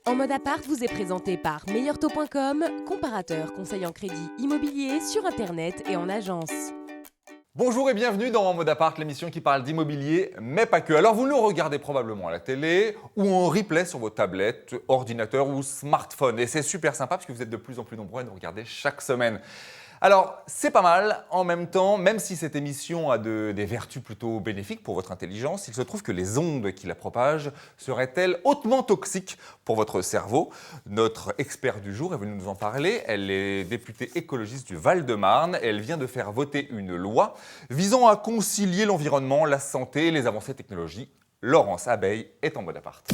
En mode appart vous est présenté par meilleurtaux.com, comparateur conseil en crédit immobilier sur internet et en agence. Bonjour et bienvenue dans En mode appart, l'émission qui parle d'immobilier, mais pas que. Alors vous nous regardez probablement à la télé ou en replay sur vos tablettes, ordinateurs ou smartphones. Et c'est super sympa parce que vous êtes de plus en plus nombreux à nous regarder chaque semaine. Alors c'est pas mal, en même temps, même si cette émission a des vertus plutôt bénéfiques pour votre intelligence, il se trouve que les ondes qui la propagent seraient-elles hautement toxiques pour votre cerveau. Notre expert du jour est venu nous en parler. Elle est députée écologiste du Val-de-Marne et elle vient de faire voter une loi visant à concilier l'environnement, la santé et les avancées technologiques. Laurence Abeille est en mode appart.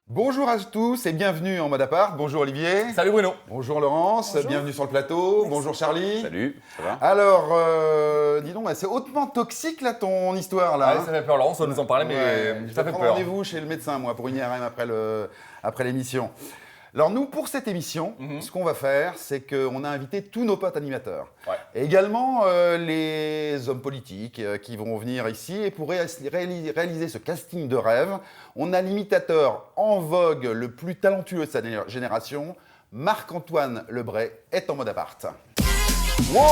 Bonjour à tous et bienvenue en mode appart. Bonjour Olivier. Salut Bruno. Bonjour Laurence. Bonjour. Bienvenue sur le plateau. Merci. Bonjour Charlie. Salut, ça va? Alors, dis donc, c'est hautement toxique là ton histoire là. Ah, ça fait peur, Laurence, on va nous en parler, mais Je ça vais fait prendre peur. rendez-vous chez le médecin moi pour une IRM après l'émission. Alors nous, pour cette émission, ce qu'on va faire, c'est qu'on a invité tous nos potes animateurs. Ouais. Et également les hommes politiques qui vont venir ici. Et pour réaliser ce casting de rêve, on a l'imitateur en vogue le plus talentueux de sa génération, Marc-Antoine Lebray, est en mode appart. Wow.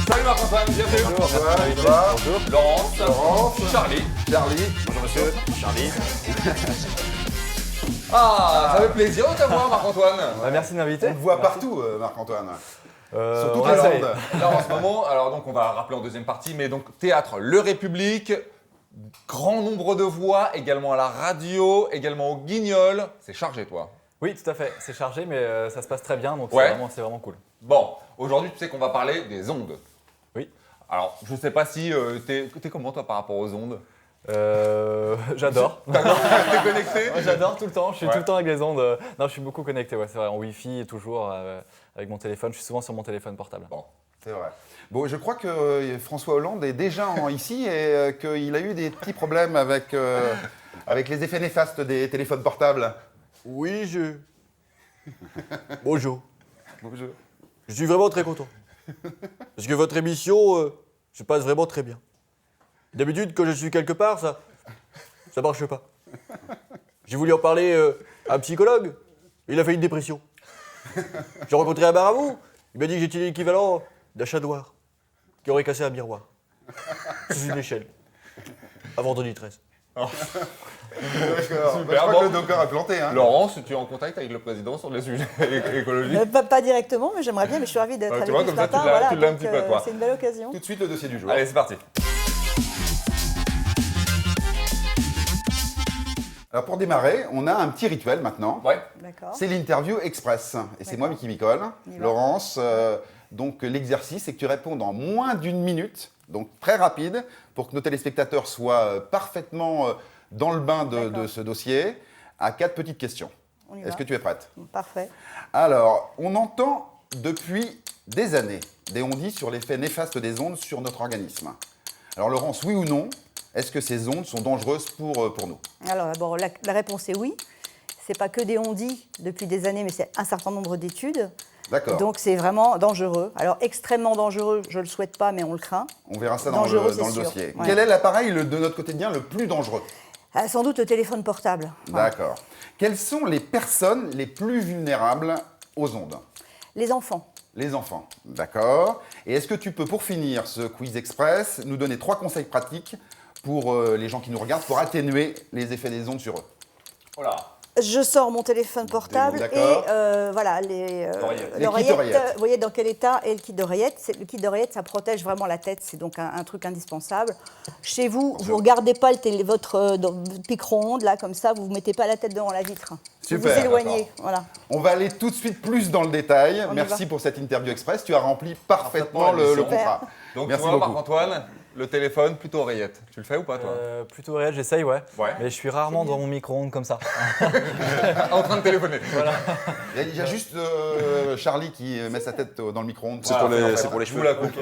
Salut Marc-Antoine, bienvenue. Bonjour, ça va? Bonjour. Laurence. Laurence. Charlie. Charlie. Bonjour monsieur. Charlie. Ah, ça fait plaisir de t'avoir Marc-Antoine. Merci de m'inviter. On te voit partout, Marc-Antoine. Sur toute on la essaye. lande. Là en ce moment, alors donc on va rappeler en deuxième partie, mais donc théâtre Le République, grand nombre de voix, également à la radio, également au Guignol. C'est chargé toi. Oui, tout à fait. C'est chargé, mais ça se passe très bien, donc Ouais. c'est vraiment cool. Bon, aujourd'hui tu sais qu'on va parler des ondes. Oui. Alors je sais pas si t'es comment toi par rapport aux ondes. J'adore. T'es connecté? Moi, j'adore tout le temps. Je suis Ouais. tout le temps avec les ondes. Non, je suis beaucoup connecté. Ouais, c'est vrai. En Wi-Fi et toujours avec mon téléphone. Je suis souvent sur mon téléphone portable. Bon. C'est vrai. Bon, je crois que François Hollande est déjà ici et qu'il a eu des petits problèmes avec les effets néfastes des téléphones portables. Oui, Bonjour. Bonjour. Je suis vraiment très content. Parce que votre émission se passe vraiment très bien. D'habitude, quand je suis quelque part, ça marche pas. J'ai voulu en parler à un psychologue. Il a fait une dépression. J'ai rencontré un marabout. Il m'a dit que j'étais l'équivalent d'un chat noir qui aurait cassé un miroir. Sous une échelle. À vendredi 13. D'accord. Super, Je crois bon. que le docteur a planté. Hein. Laurence, tu es en contact avec le président sur les sujets écologiques? Pas directement, mais j'aimerais bien, mais je suis ravie d'être Ouais, tu avec vois, vous ce comme ça, tu matin. l'as- Voilà, tu l'as un donc, petit peu, quoi. c'est une belle occasion. Tout de suite, le dossier du jour. Allez, c'est parti. Alors, pour démarrer, on a un petit rituel maintenant. Ouais. D'accord. C'est l'interview express. Et c'est moi, D'accord. Mickey Micole. On y va. Laurence, donc l'exercice, c'est que tu réponds en moins d'une minute, donc très rapide, pour que nos téléspectateurs soient parfaitement dans le bain de D'accord. ce dossier, à 4 petites questions. On y Est-ce va. que tu es prête? Parfait. Alors, on entend depuis des années des on-dit sur l'effet néfaste des ondes sur notre organisme. Alors Laurence, oui ou non, est-ce que ces ondes sont dangereuses pour nous? Alors, d'abord, la réponse est oui. C'est pas que des on-dit depuis des années, mais c'est un certain nombre d'études. D'accord. Donc, c'est vraiment dangereux. Alors, extrêmement dangereux, je le souhaite pas, mais on le craint. On verra ça dans dangereux, le c'est sûr. dossier. Ouais. Quel est l'appareil de notre quotidien le plus dangereux? Sans doute le téléphone portable. Voilà. D'accord. Quelles sont les personnes les plus vulnérables aux ondes? Les enfants. Les enfants. D'accord. Et est-ce que tu peux, pour finir ce quiz express, nous donner 3 conseils pratiques pour les gens qui nous regardent pour atténuer les effets des ondes sur eux? Voilà. Je sors mon téléphone portable et D'accord. voilà L'oreillette. Les kits d'oreillette. Vous voyez dans quel état est le kit d'oreillette. Le kit d'oreillette, ça protège vraiment la tête, c'est donc un truc indispensable. Chez vous, vous regardez pas votre micro-ondes là comme ça, vous mettez pas la tête devant la vitre. Super, Vous vous éloignez, voilà. On va aller tout de suite plus dans le détail. On y Merci va. pour cette interview express. Tu as rempli parfaitement Parfaitement le l'émission. contrat. Donc Merci tu vois, beaucoup. Marc-Antoine, le téléphone plutôt oreillette. Tu le fais ou pas toi? Plutôt réel, j'essaye, ouais. Ouais. Mais je suis rarement dans mon micro-ondes comme ça. En train de téléphoner. Il y a juste Charlie qui met sa tête dans le micro-ondes. C'est pour les cheveux. la coupe.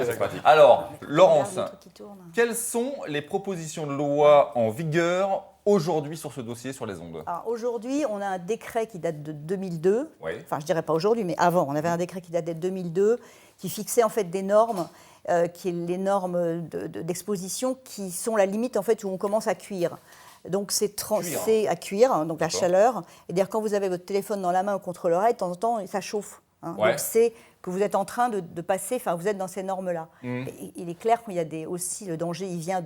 C'est pratique. Alors, Laurence, Regarde le truc qui tourne. quelles sont les propositions de loi en vigueur aujourd'hui sur ce dossier, sur les ondes? Alors, aujourd'hui, on a un décret qui date de 2002. Oui. Enfin, je dirais pas aujourd'hui, mais avant, on avait un décret qui datait de 2002, qui fixait en fait des normes, qui est les normes d'exposition, qui sont la limite en fait où on commence à cuire. Donc c'est à cuire, hein, donc la chaleur. Et d'ailleurs, quand vous avez votre téléphone dans la main ou contre l'oreille, de temps en temps, ça chauffe. Hein. Ouais. Donc c'est que vous êtes en train de passer, enfin vous êtes dans ces normes-là. Il est clair qu'il y a aussi le danger, il vient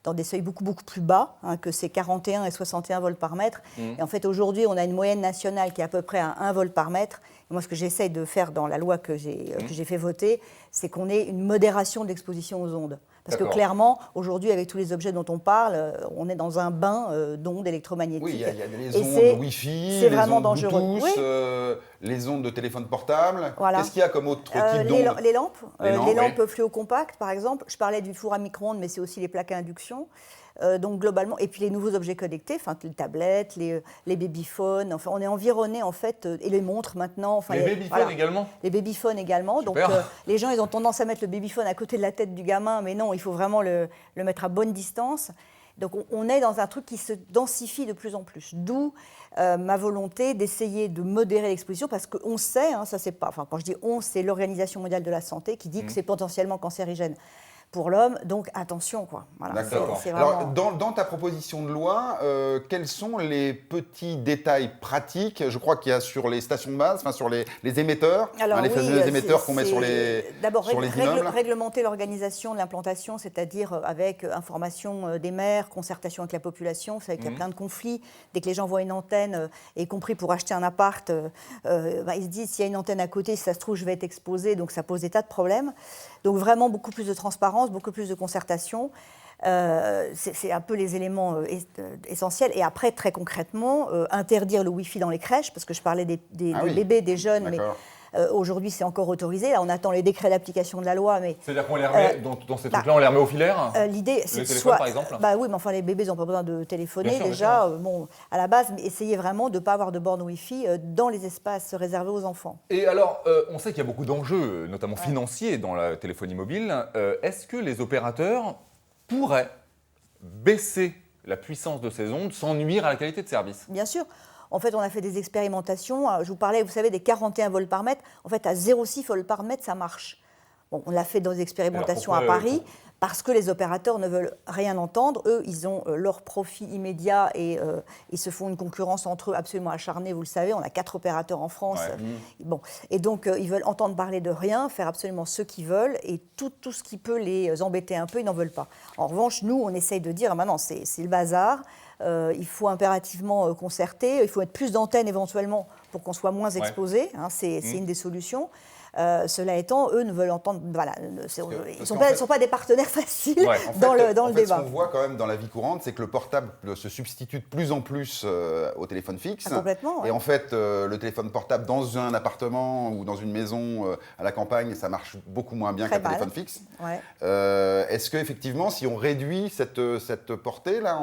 dans des seuils beaucoup plus bas, hein, que c'est 41 et 61 volts par mètre. Et en fait aujourd'hui on a une moyenne nationale qui est à peu près à 1 volt par mètre. Et moi ce que j'essaye de faire dans la loi que j'ai fait voter, c'est qu'on ait une modération de l'exposition aux ondes. Parce que clairement, aujourd'hui, avec tous les objets dont on parle, on est dans un bain d'ondes électromagnétiques. Oui, il y a les ondes Wi-Fi, les vraiment ondes dangereux. Bluetooth, Oui. les ondes de téléphone portable. Voilà. Qu'est-ce qu'il y a comme autre type d'ondes? Les lampes, Les lampes, fluocompactes, par exemple. Je parlais du four à micro-ondes, mais c'est aussi les plaques à induction. Donc globalement, et puis les nouveaux objets connectés, enfin les tablettes, les babyphones, enfin on est environné en fait, et les montres maintenant. Enfin, Les babyphones également? Les babyphones également. Super. Donc les gens ils ont tendance à mettre le babyphone à côté de la tête du gamin, mais non, il faut vraiment le mettre à bonne distance. Donc on est dans un truc qui se densifie de plus en plus. D'où ma volonté d'essayer de modérer l'exposition, parce qu'on sait, hein, ça c'est pas, enfin quand je dis on, c'est l'Organisation mondiale de la santé qui dit que c'est potentiellement cancérigène pour l'homme, donc attention quoi. Voilà, D'accord. c'est vraiment... Alors, dans ta proposition de loi, quels sont les petits détails pratiques? Je crois qu'il y a sur les stations de base, enfin sur les émetteurs, Alors, les fameux émetteurs qu'on met sur les d'abord, immeubles. réglementer l'organisation de l'implantation, c'est-à-dire avec information des maires, concertation avec la population. Vous savez qu'il y a plein de conflits. Dès que les gens voient une antenne, y compris pour acheter un appart, ils se disent s'il y a une antenne à côté, si ça se trouve, je vais être exposé. Donc ça pose des tas de problèmes. Donc vraiment beaucoup plus de transparence, beaucoup plus de concertation. C'est un peu les éléments essentiels. Et après, très concrètement, interdire le Wi-Fi dans les crèches, parce que je parlais des bébés, des jeunes, mais aujourd'hui c'est encore autorisé. Là, on attend les décrets d'application de la loi. C'est-à-dire qu'on les remet, dans ces trucs-là, on les remet au filaire? L'idée, c'est le téléphone, par exemple? Bah oui, mais enfin, les bébés n'ont pas besoin de téléphoner Bien sûr, déjà. Bon, à la base, mais essayez vraiment de ne pas avoir de borne Wi-Fi dans les espaces réservés aux enfants. Et alors, on sait qu'il y a beaucoup d'enjeux, notamment financiers, dans la téléphonie mobile. Est-ce que les opérateurs pourraient baisser la puissance de ces ondes sans nuire à la qualité de service? Bien sûr. En fait, on a fait des expérimentations. Je vous parlais, vous savez, des 41 volts par mètre. En fait, à 0,6 volts par mètre, ça march. Bon, on l'a fait dans des expérimentations à Paris, parce que les opérateurs ne veulent rien entendre. Eux, ils ont leur profit immédiat et ils se font une concurrence entre eux absolument acharnée, vous le savez. On a 4 opérateurs en France. Bon. Et donc, ils veulent entendre parler de rien, faire absolument ce qu'ils veulent, et tout ce qui peut les embêter un peu, ils n'en veulent pas. En revanche, nous, on essaye de dire, non, c'est le bazar. Il faut impérativement concerter, il faut mettre plus d'antennes éventuellement pour qu'on soit moins exposé, hein, c'est une des solutions. Cela étant, eux ne veulent entendre, voilà, ils ne sont pas des partenaires faciles dans le débat. Ce qu'on voit quand même dans la vie courante, c'est que le portable se substitue de plus en plus au téléphone fixe. Complètement. Et en fait, le téléphone portable dans un appartement ou dans une maison à la campagne, ça marche beaucoup moins bien qu'un téléphone fixe. Ouais. Est-ce qu'effectivement, si on réduit cette portée-là,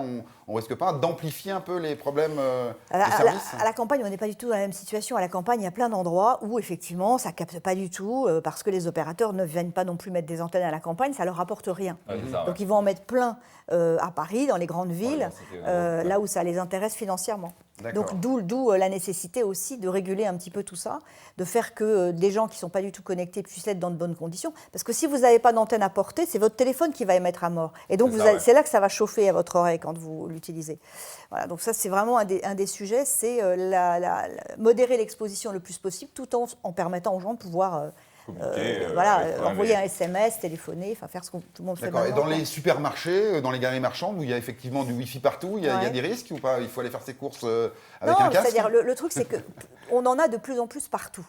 on risque pas d'amplifier un peu les problèmes de service? À la campagne, on n'est pas du tout dans la même situation. À la campagne, il y a plein d'endroits où, effectivement, ça ne capte pas du tout, parce que les opérateurs ne viennent pas non plus mettre des antennes à la campagne, ça ne leur rapporte rien. Donc, ils vont en mettre plein à Paris, dans les grandes villes, là où ça les intéresse financièrement. Donc, d'où la nécessité aussi de réguler un petit peu tout ça, de faire que des gens qui ne sont pas du tout connectés puissent être dans de bonnes conditions. Parce que si vous n'avez pas d'antenne à portée, c'est votre téléphone qui va émettre à mort. Et donc, c'est là que ça va chauffer à votre oreille quand vous l'utilisez. Voilà, donc ça, c'est vraiment un des sujets, c'est modérer l'exposition le plus possible, tout en permettant aux gens de pouvoir... envoyer un SMS, téléphoner, faire ce que tout le monde fait maintenant. Et dans les supermarchés, dans les galeries marchandes, où il y a effectivement du Wi-Fi partout, il y a des risques ou pas? Il faut aller faire ses courses avec un casque? C'est-à-dire, le truc, c'est qu'on en a de plus en plus partout.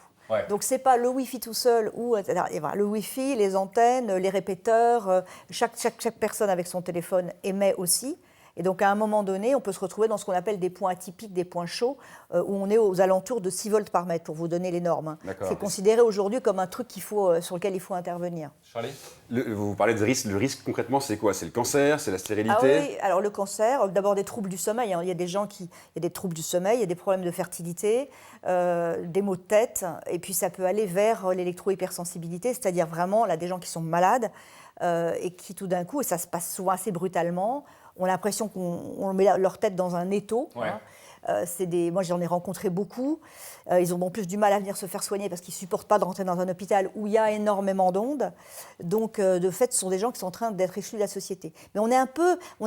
Donc, ce n'est pas le Wi-Fi tout seul, le Wi-Fi, les antennes, les répéteurs, chaque personne avec son téléphone émet aussi. Et donc, à un moment donné, on peut se retrouver dans ce qu'on appelle des points atypiques, des points chauds, où on est aux alentours de 6 volts par mètre, pour vous donner les normes. C'est considéré aujourd'hui comme un truc sur lequel il faut intervenir. Charlie? Vous parlez de risque. Le risque, concrètement, c'est quoi? C'est le cancer? C'est la stérilité? Oui, alors le cancer, d'abord des troubles du sommeil. Il y a des gens il y a des troubles du sommeil, il y a des problèmes de fertilité, des maux de tête, et puis ça peut aller vers l'électro-hypersensibilité, c'est-à-dire vraiment là, des gens qui sont malades, et qui tout d'un coup, et ça se passe souvent assez brutalement, ont l'impression qu'on met leur tête dans un étau. Ouais. Moi, j'en ai rencontré beaucoup. Ils ont en plus du mal à venir se faire soigner parce qu'ils ne supportent pas de rentrer dans un hôpital où il y a énormément d'ondes. Donc, de fait, ce sont des gens qui sont en train d'être exclus de la société. Mais on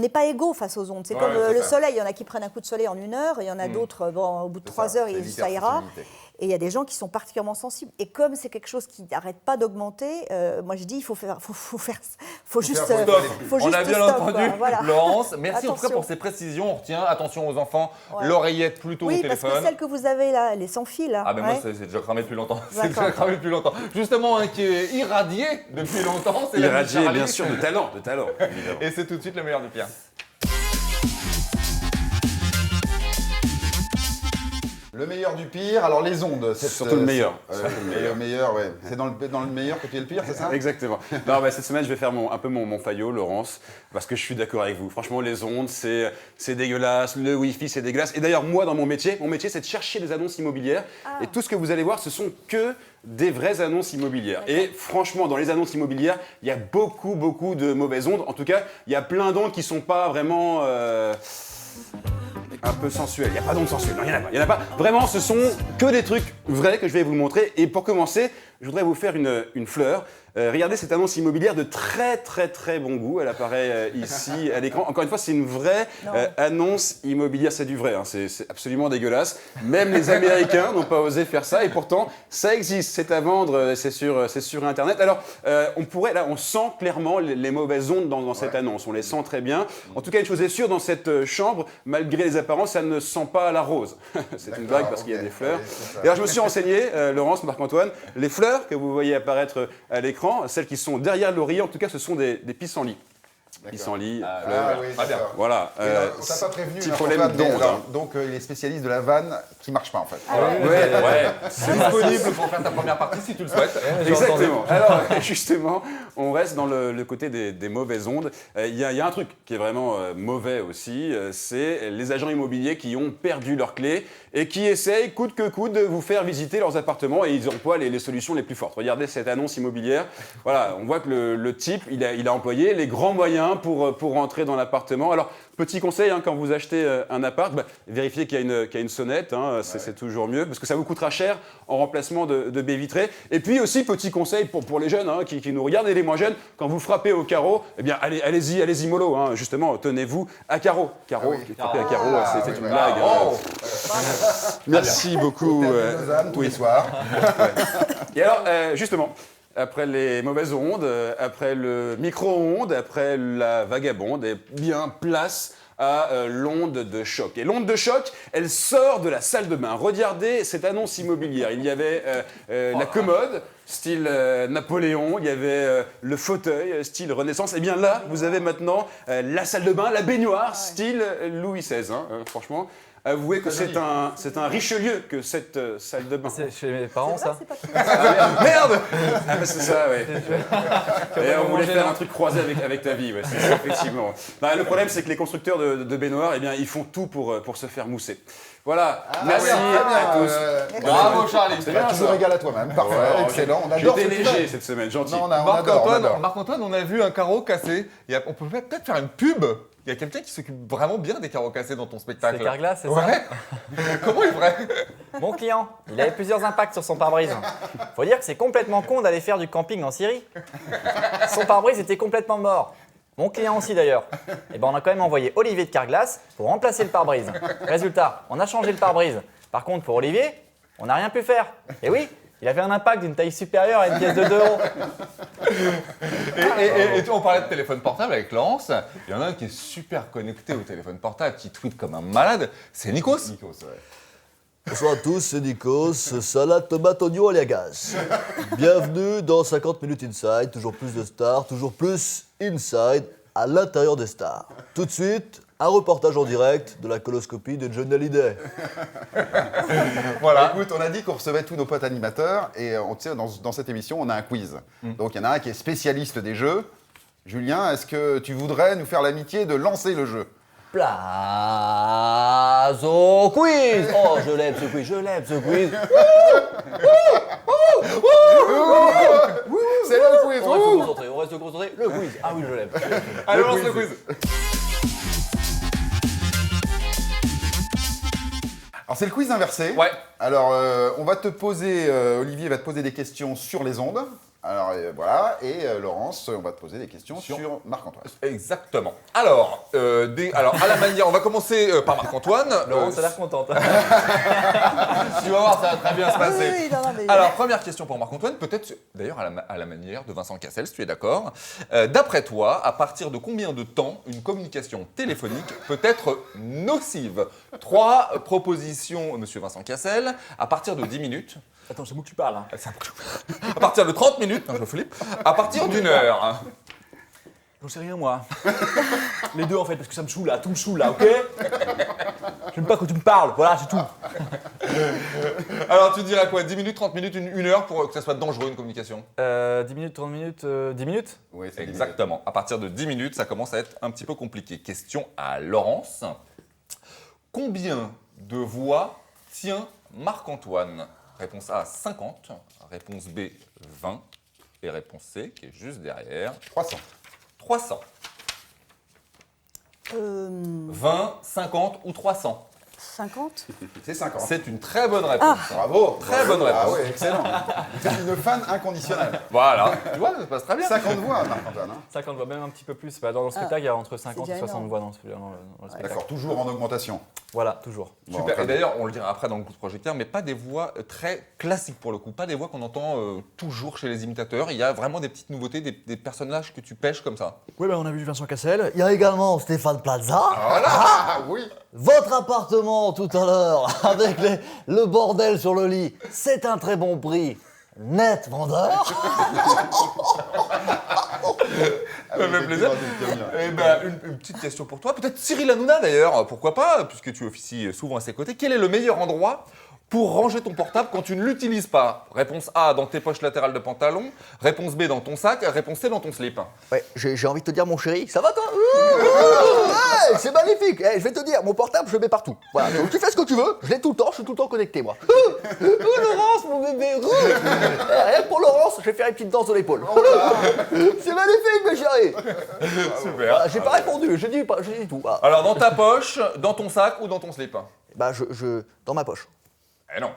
n'est pas égaux face aux ondes. C'est comme le soleil. Il y en a qui prennent un coup de soleil en 1 heure, il y en a d'autres, au bout de 3 heures, ça ira. Et il y a des gens qui sont particulièrement sensibles. Et comme c'est quelque chose qui n'arrête pas d'augmenter, moi je dis, il faut juste On a bien stop, entendu, voilà. Laurence. Merci en tout cas Attention. pour ces précisions. On retient, attention aux enfants, l'oreillette plutôt au Oui, téléphone. parce que celle que vous avez là, elle est sans fil. Là. Ah ben moi Ouais. c'est déjà cramé depuis longtemps. C'est D'accord. déjà cramé depuis longtemps. Justement un qui est irradié depuis longtemps, c'est la Irradié, Charlie. bien sûr, de talent, évidemment. Et c'est tout de suite le meilleur du pire. Le meilleur du pire, alors les ondes. Surtout le meilleur. Le meilleur, ouais. C'est dans le meilleur que tu es le pire, c'est ça? Exactement. Non, bah, cette semaine, je vais faire un peu mon faillot, Laurence, parce que je suis d'accord avec vous. Franchement, les ondes, c'est dégueulasse. Le Wi-Fi, c'est dégueulasse. Et d'ailleurs, moi, dans mon métier, c'est de chercher des annonces immobilières. Et tout ce que vous allez voir, ce sont que des vraies annonces immobilières. Et franchement, dans les annonces immobilières, il y a beaucoup, beaucoup de mauvaises ondes. En tout cas, il y a plein d'ondes qui ne sont pas vraiment... un peu sensuel. Il n'y a pas d'onde sensuelle. Non, il n'y en a pas. Vraiment, ce sont que des trucs vrais que je vais vous montrer. Et pour commencer, je voudrais vous faire une fleur. Regardez cette annonce immobilière de très très très bon goût. Elle apparaît ici à l'écran. Encore une fois, c'est une vraie annonce immobilière. C'est du vrai, hein. C'est absolument dégueulasse. Même les Américains n'ont pas osé faire ça. Et pourtant, ça existe. C'est à vendre. C'est sur Internet. Alors, on sent clairement les mauvaises ondes dans cette annonce. On les sent très bien. En tout cas, une chose est sûre, dans cette chambre, malgré les apparences, ça ne sent pas la rose. C'est une blague parce qu'il y a des fleurs. Et alors, je me suis renseigné, Laurence, Marc-Antoine, les fleurs que vous voyez apparaître à l'écran, celles qui sont derrière l'oreiller, en tout cas, ce sont des pissenlits. Pissenlit, fleurs. Oui, Ah bien. d'accord. Voilà. On t'a pas prévenu, petit Marc-Antoine, problème d'onde, mais alors, hein. donc il est spécialiste de la vanne qui marche pas en fait. Ouais. C'est disponible pour faire ta première partie si tu le souhaites. Exactement. Alors, justement, on reste dans le côté des mauvaises ondes. Il y a un truc qui est vraiment mauvais aussi, c'est les agents immobiliers qui ont perdu leurs clés et qui essayent, coûte que coûte, de vous faire visiter leurs appartements et ils emploient les solutions les plus fortes. Regardez cette annonce immobilière. Voilà, on voit que le type, il a employé les grands moyens pour rentrer dans l'appartement. Alors, petit conseil, hein, quand vous achetez un appart, vérifiez qu'il y a une sonnette, hein, c'est toujours mieux, parce que ça vous coûtera cher en remplacement de baies vitrées. Et puis aussi, petit conseil pour les jeunes, hein, qui nous regardent, et les moins jeunes, quand vous frappez au carreau, eh bien, allez-y mollo, hein, justement, tenez-vous à carreau. Frapper à carreau, c'est une blague. Merci beaucoup. Tous les soirs. Et alors, justement, après les mauvaises ondes, après le micro-ondes, après la vagabonde, eh bien, place à l'onde de choc. Et l'onde de choc, elle sort de la salle de bain. Regardez cette annonce immobilière. Il y avait la commode, style Napoléon, il y avait le fauteuil, style Renaissance. Et bien là, vous avez maintenant la salle de bain, la baignoire, style Louis XVI. Hein, franchement, avouez que c'est un Richelieu que cette salle de bain. C'est chez mes parents, ça. C'est pas tout. Merde. Ah bah c'est ça, ouais. Et on voulait faire un truc croisé avec ta vie, ouais, c'est ça, effectivement. Non, le problème, c'est que les constructeurs de baignoires, eh bien, ils font tout pour se faire mousser. Voilà, merci à tous. Bravo Charlie. C'est bien, Tu ça. nous régales à toi-même. Parfait, Ouais, excellent. On adore J'étais ce feedback. léger cette semaine, gentil. Non, on adore. Marc-Antoine, on a vu un carreau cassé. On peut peut-être faire une pub. Il y a quelqu'un qui s'occupe vraiment bien des carreaux cassés dans ton spectacle. C'est Carglass, c'est ça Ouais. Comment il ferait? Mon client, il avait plusieurs impacts sur son pare-brise. Faut dire que c'est complètement con d'aller faire du camping en Syrie. Son pare-brise était complètement mort. Mon client aussi d'ailleurs. Et ben on a quand même envoyé Olivier de Carglass pour remplacer le pare-brise. Résultat, on a changé le pare-brise. Par contre, pour Olivier, on n'a rien pu faire. Et oui, il avait un impact d'une taille supérieure à une pièce de 2 euros. Et on parlait de téléphone portable avec Laurence. Il y en a un qui est super connecté au téléphone portable, qui tweet comme un malade. C'est Nikos. Bonsoir à tous, c'est Nikos, salade, tomate, oignon, aliagas. Bienvenue dans 50 minutes inside, toujours plus de stars, toujours plus inside à l'intérieur des stars. Tout de suite, un reportage en direct de la coloscopie de Johnny Hallyday. Voilà. Écoute, on a dit qu'on recevait tous nos potes animateurs et dans cette émission, on a un quiz. Donc il y en a un qui est spécialiste des jeux. Julien, est-ce que tu voudrais nous faire l'amitié de lancer le jeu? Place au quiz. Oh, je l'aime ce quiz. C'est là le quiz. On reste concentré, le quiz. Ah oui, je l'aime. Allez, on lance le quiz. Alors, c'est le quiz inversé. Ouais. Alors, on va te poser, Olivier va te poser des questions sur les ondes. Alors, voilà. Et Laurence, on va te poser des questions sur Marc-Antoine. Exactement. Alors, à la manière, on va commencer par Marc-Antoine. Laurence a l'air contente. Tu vas voir, ça va très bien se passer. Oui, non, mais- Alors, première question pour Marc-Antoine, peut-être d'ailleurs à la manière de Vincent Cassel, si tu es d'accord. D'après toi, à partir de combien de temps une communication téléphonique peut être nocive? 3 propositions, monsieur Vincent Cassel. À partir de 10 minutes. Attends, c'est moi que tu parles. Hein. À partir de 30 minutes. Non, je flippe. À partir d'1 heure. J'en sais rien, moi. Les deux, en fait, parce que ça me saoule, là. Tout me saoule, là, ok? J'aime pas quand tu me parles. Voilà, c'est tout. Alors, tu dirais quoi? 10 minutes, 30 minutes, 1 heure pour que ça soit dangereux, une communication? 10 minutes, 30 minutes, 10 minutes? Oui, c'est Exactement. À partir de 10 minutes, ça commence à être un petit peu compliqué. Question à Laurence. Combien de voix tient Marc-Antoine? Réponse A, 50. Réponse B, 20. Et réponse C, qui est juste derrière, 300. 300. 20, 50 ou 300? 50. C'est 50. C'est une très bonne réponse. Bravo. Très bonne réponse. Ah oui, excellent. C'est une fan inconditionnelle. Voilà. Tu vois, ça passe très bien. 50 voix, Marc-Antoine. hein. 50 voix, même un petit peu plus. Bah, dans le spectacle, il y a entre 50 et déjà 60 énorme. voix dans le spectacle. D'accord, toujours en augmentation. Voilà, toujours. Bon, Super. très Et bien. d'ailleurs, on le dira après dans le coup de projecteur, mais pas des voix très classiques pour le coup, pas des voix qu'on entend toujours chez les imitateurs. Il y a vraiment des petites nouveautés, des personnages que tu pêches comme ça. Oui, on a vu Vincent Cassel. Il y a également Stéphane Plaza. Ah oui. Votre appartement tout à l'heure, avec le bordel sur le lit, c'est un très bon prix. Net vendeur. Ça fait plaisir. Eh ben, une petite question pour toi, peut-être Cyril Hanouna d'ailleurs, pourquoi pas, puisque tu officies souvent à ses côtés. Quel est le meilleur endroit pour ranger ton portable quand tu ne l'utilises pas? Réponse A, dans tes poches latérales de pantalon. Réponse B, dans ton sac. Réponse C, dans ton slip. Ouais, j'ai envie de te dire, mon chéri, ça va toi? Ouais, c'est magnifique. Eh, je vais te dire, mon portable, je le mets partout. Voilà, donc tu fais ce que tu veux, je l'ai tout le temps, je suis tout le temps connecté, moi. Laurence, mon bébé. Rien que pour Laurence, je vais faire une petite danse de l'épaule. C'est magnifique, mes chéris. Super. Voilà, j'ai pas répondu, j'ai dit tout. Ah. Alors, dans ta poche, dans ton sac ou dans ton slip? Bah, dans ma poche, Eh non,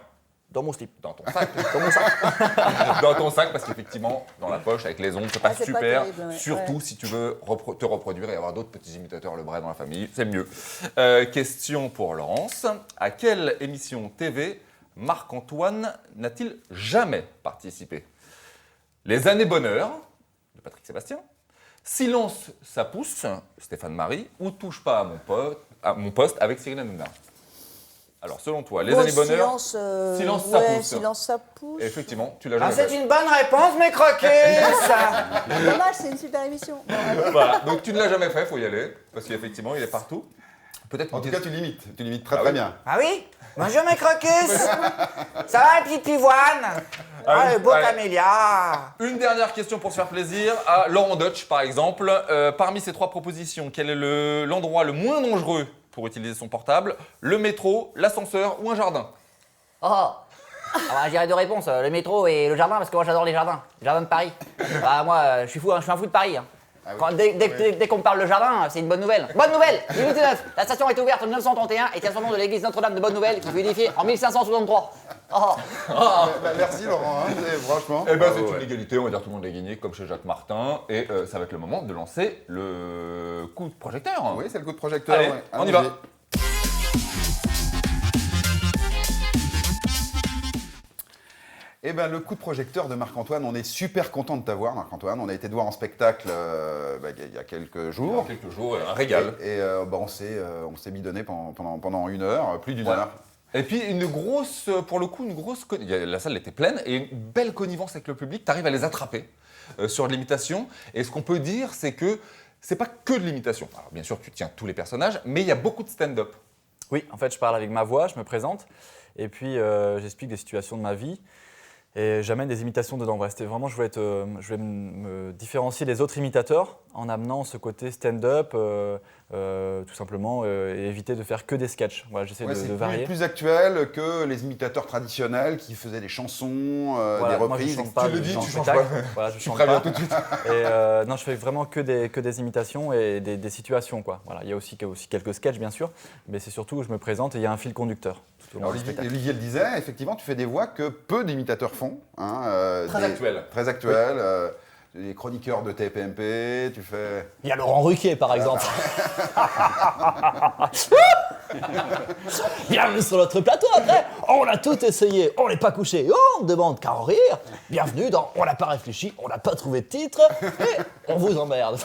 dans mon slip, dans ton sac. dans mon sac. Dans ton sac, parce qu'effectivement, dans la poche, avec les ondes, c'est pas c'est pas super. terrible, ouais. Surtout si tu veux te reproduire et avoir d'autres petits imitateurs le bras dans la famille, c'est mieux. Question pour Laurence. À quelle émission TV Marc-Antoine n'a-t-il jamais participé? Les années bonheur de Patrick Sébastien, Silence, ça pousse, Stéphane Marie, ou Touche pas à mon poste avec Cyril Hanouna? Alors, selon toi, les années bonheur, silence, ça pousse. Silence, ça pousse. effectivement, tu l'as jamais C'est fait. une bonne réponse, mes croquis. Dommage, c'est une super émission. Bon, allez. Voilà, donc tu ne l'as jamais fait, faut y aller, parce qu'effectivement, il est partout. Peut-être En une tout cas, tu limites très Ah très oui. bien. Ah oui? Bonjour, mes croquis. Ça va, petite pivoine? Ah, le beau allez. camélia. Une dernière question pour se faire plaisir à Laurent Deutsch, par exemple. Parmi ces 3 propositions, quel est l'endroit le moins dangereux pour utiliser son portable? Le métro, l'ascenseur ou un jardin? Oh alors, j'irai 2 réponses, le métro et le jardin, parce que moi j'adore les jardins. Le jardin de Paris. Bah, moi, je suis fou, hein, je suis un fou de Paris. Hein. Ah oui. Quand- dès qu'on me parle de jardin, c'est une bonne nouvelle. Bonne nouvelle 1809, la station a été ouverte en 1931 et tient son nom de l'église Notre-Dame de Bonne Nouvelle qui fut édifiée en 1563. Oh. Bah, merci Laurent, hein, franchement. Eh ben, Bravo, c'est ouais. une égalité, on va dire tout le monde est gagné, comme chez Jacques Martin. Et ça va être le moment de lancer le coup de projecteur. Oui, c'est le coup de projecteur. Allez, ouais. on y va. Allons-y. Eh bien, le coup de projecteur de Marc-Antoine, on est super content de t'avoir, Marc-Antoine. On a été te voir en spectacle il y a quelques Il y a jours. quelques jours, un régal. Et on s'est bidonné pendant 1 heure, plus d'une Ouais. heure. Et puis une grosse, pour le coup, la salle était pleine et une belle connivence avec le public. Tu arrives à les attraper sur de l'imitation. Et ce qu'on peut dire, c'est que c'est pas que de l'imitation. Alors bien sûr, tu tiens tous les personnages, mais il y a beaucoup de stand-up. Oui, en fait, je parle avec ma voix, je me présente, et puis j'explique des situations de ma vie, et j'amène des imitations dedans. Voilà, c'était vraiment, je voulais me différencier des autres imitateurs en amenant ce côté stand-up, tout simplement, et éviter de faire que des sketchs. Voilà, j'essaie Ouais, de c'est varier. plus actuel que les imitateurs traditionnels qui faisaient des chansons, Voilà, des moi, je reprises. chante pas, Tu le je dis, chante tu en changes spectacle. pas. Voilà, je Tu chante préviens pas. tout de suite. Et non, je fais vraiment que des imitations et des situations, quoi. Voilà, il y a aussi quelques sketchs, bien sûr, mais c'est surtout je me présente et il y a un fil conducteur tout au long Alors, du spectacle. Olivier le disait, effectivement, tu fais des voix que peu d'imitateurs font. Hein, Très actuelles. Très actuelles. Les chroniqueurs de TPMP, tu fais... Il y a Laurent Ruquier, par exemple. Bienvenue sur notre plateau. Après, on a tout essayé, on n'est pas couché, on ne demande qu'à en rire. Bienvenue dans On n'a pas réfléchi, on n'a pas trouvé de titre, et on vous emmerde.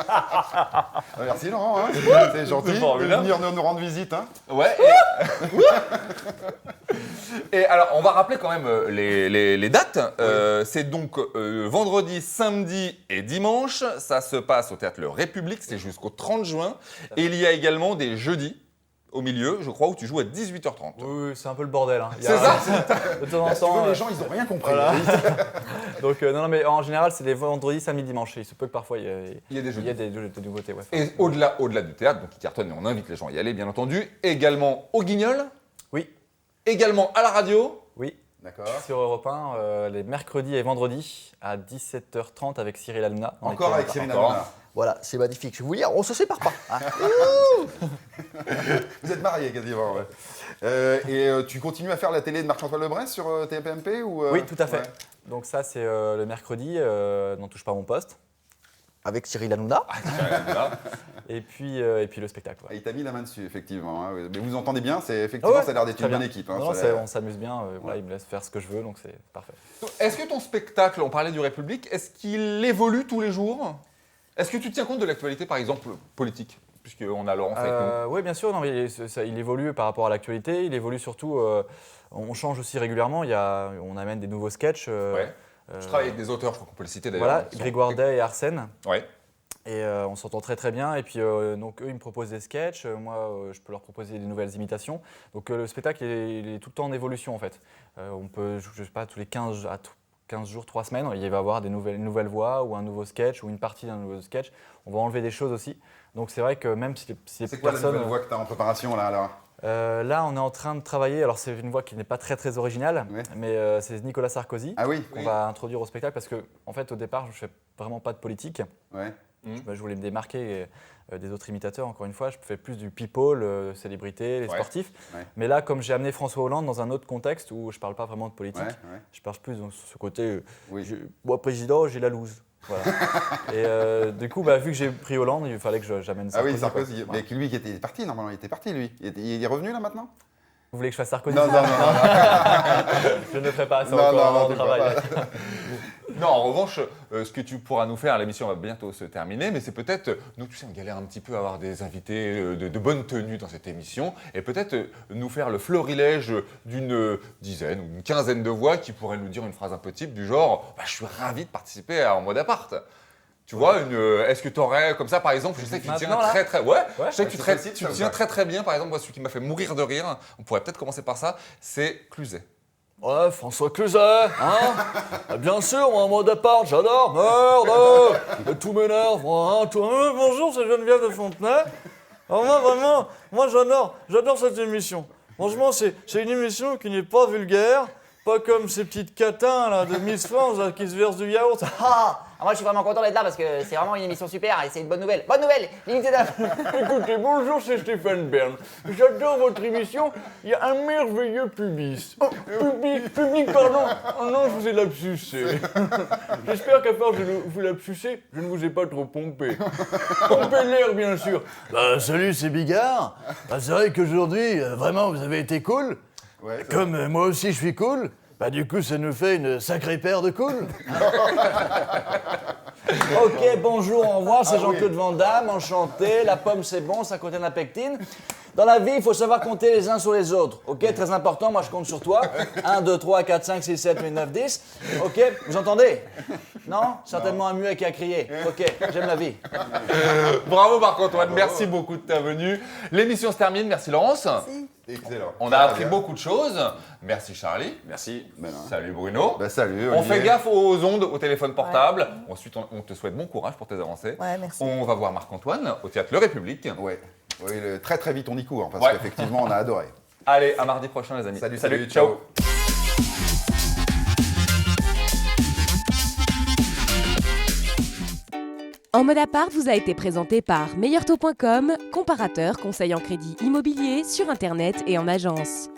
Ah, merci Laurent, hein, c'est gentil de formidable. venir nous rendre visite. Hein. Ouais. Et alors, on va rappeler quand même les dates. C'est donc vendredi, samedi et dimanche. Ça se passe au Théâtre Le République, c'est jusqu'au 30 juin. Et il y a également des jeudis au milieu, je crois, où tu joues à 18h30. Oui, c'est un peu le bordel. Hein. Il y C'est a- ça. De temps en Là, si tu temps. veux, les gens, ils n'ont rien compris. Voilà. Donc non, mais en général, c'est les vendredis, samedi, dimanche. Il se peut que parfois il Il y a des jeudis. des nouveautés. Ouais. Et au-delà du théâtre, donc qui cartonne, et on invite les gens à y aller, bien entendu. Également au Guignol. Oui. Également à la radio. Oui. D'accord. Sur Europe 1, les mercredis et vendredis à 17h30 avec Cyril Hanouna. dans Encore les avec Pyrénées. Cyril Hanouna. Voilà, c'est magnifique. Je vais vous dire, on se sépare pas. hein. Vous êtes mariés quasiment. Ouais. Tu continues à faire la télé de Marc-Antoine Lebrest sur TPMP ou, Oui, tout à fait. ouais. Donc ça, c'est le mercredi, n'en touche pas mon poste. Avec Cyril Hanouna. Et puis le spectacle. Ah, ouais. il t'a mis la main dessus, effectivement. hein, oui. Mais vous entendez bien, effectivement, Ouais, ça a l'air d'être très une bonne bien. équipe. hein, Non, ça a l'air- on s'amuse bien. Voilà, il me laisse faire ce que je veux, donc c'est parfait. Est-ce que ton spectacle, on parlait du République, est-ce qu'il évolue tous les jours? Est-ce que tu tiens compte de l'actualité, par exemple, politique? Puisqu'on a Laurent avec nous. Oui, bien sûr. Non, mais il évolue par rapport à l'actualité. Il évolue surtout. On change aussi régulièrement. On amène des nouveaux sketchs. Ouais. Je travaille avec des auteurs, je crois qu'on peut les citer d'ailleurs. Voilà, qui sont- Grégoire Day et Arsène. Ouais. Et on s'entend très très bien. Et puis donc eux, ils me proposent des sketchs. Moi, je peux leur proposer des nouvelles imitations. Donc le spectacle, il est tout le temps en évolution en fait. On peut, je sais pas, tous les 15 jours, 3 semaines, il va y avoir une nouvelle voix ou un nouveau sketch ou une partie d'un nouveau sketch. On va enlever des choses aussi. Donc c'est vrai que même si les C'est quoi la personnes... nouvelle voix que tu as en préparation là alors Là, on est en train de travailler. Alors, c'est une voix qui n'est pas très très originale, Ouais. mais c'est Nicolas Sarkozy Ah oui, qu'on va introduire au spectacle parce que, en fait, au départ, je ne fais vraiment pas de politique. ouais. Je voulais me démarquer des autres imitateurs. Encore une fois, je fais plus du people, célébrités, les Ouais. sportifs. Ouais. Mais là, comme j'ai amené François Hollande dans un autre contexte où je ne parle pas vraiment de politique, Ouais, ouais. je parle plus dans ce côté. Oui. Moi, président, j'ai la loose. Voilà. Et du coup, vu que j'ai pris Hollande, il fallait que j'amène Ah Sarkozy. oui, Sarkozy. quoi. Mais Voilà. lui qui était parti, normalement, il était parti lui. Il est revenu là maintenant Vous voulez que je fasse Sarkozy? Non, non, non. Je ne le ferai pas, c'est Non, encore non, un tu peux travail. pas. Non, en revanche, ce que tu pourras nous faire, l'émission va bientôt se terminer, mais c'est peut-être, nous tu sais, on galère un petit peu à avoir des invités de bonne tenue dans cette émission, et peut-être nous faire le florilège d'une dizaine ou une quinzaine de voix qui pourraient nous dire une phrase un peu type du genre « je suis ravi de participer En mode appart ». Tu vois, est-ce que tu aurais, comme ça par exemple, je sais que tu tiens Maintenant, là très très... Ouais, Ouais, je sais que tu, c'est traites- facile, tu ça, tiens ça. très très bien, par exemple, moi celui qui m'a fait mourir de rire, on pourrait peut-être commencer par ça, c'est Cluzet. Ouais, François Cluzet, hein bien sûr, moi, en mode appart, j'adore. Merde, tout m'énerve, moi, hein, bonjour, c'est Geneviève de Fontenay. Alors moi, vraiment, moi, j'adore cette émission. Franchement, c'est une émission qui n'est pas vulgaire, pas comme ces petites catins, là, de Miss France, là, qui se versent du yaourt. Moi, je suis vraiment content d'être là parce que c'est vraiment une émission super et c'est une bonne nouvelle. Bonne nouvelle, limité d'âge. Écoutez, bonjour, c'est Stéphane Bern. J'adore votre émission. Il y a un merveilleux pubis. Oh, public, pardon. Oh non, je vous ai lapsusé. J'espère qu'à part de vous lapsuser, je ne vous ai pas trop pompé. Pompé l'air, bien sûr. Salut, c'est Bigard. C'est vrai qu'aujourd'hui, vraiment, vous avez été cool. Ouais, c'est Comme moi aussi, je suis cool. Du coup, ça nous fait une sacrée paire de cool. Ok, bonjour, au revoir, c'est Jean-Claude Van Damme, enchanté. La pomme, c'est bon, ça contient la pectine. Dans la vie, il faut savoir compter les uns sur les autres. Ok, très important, moi je compte sur toi. 1, 2, 3, 4, 5, 6, 7, 8, 9, 10. Ok, vous entendez? Non, certainement un muet qui a crié. Ok, j'aime la vie. Bravo Marc-Antoine, merci beaucoup de ta venue. L'émission se termine, merci Laurence. Excellent. On a appris beaucoup de choses. Merci Charlie. Merci. Salut Bruno. Bah, salut. On Olivier. fait gaffe aux ondes, au téléphone portable. Ensuite, on te souhaite bon courage pour tes avancées. Ouais, merci. On va voir Marc-Antoine au théâtre Le République. Ouais. Oui, très très vite on y court, parce Ouais. qu'effectivement on a adoré. Allez, à mardi prochain les amis. Salut, ciao. En mode à part vous a été présenté par meilleurtaux.com, comparateur conseil en crédit immobilier sur Internet et en agence.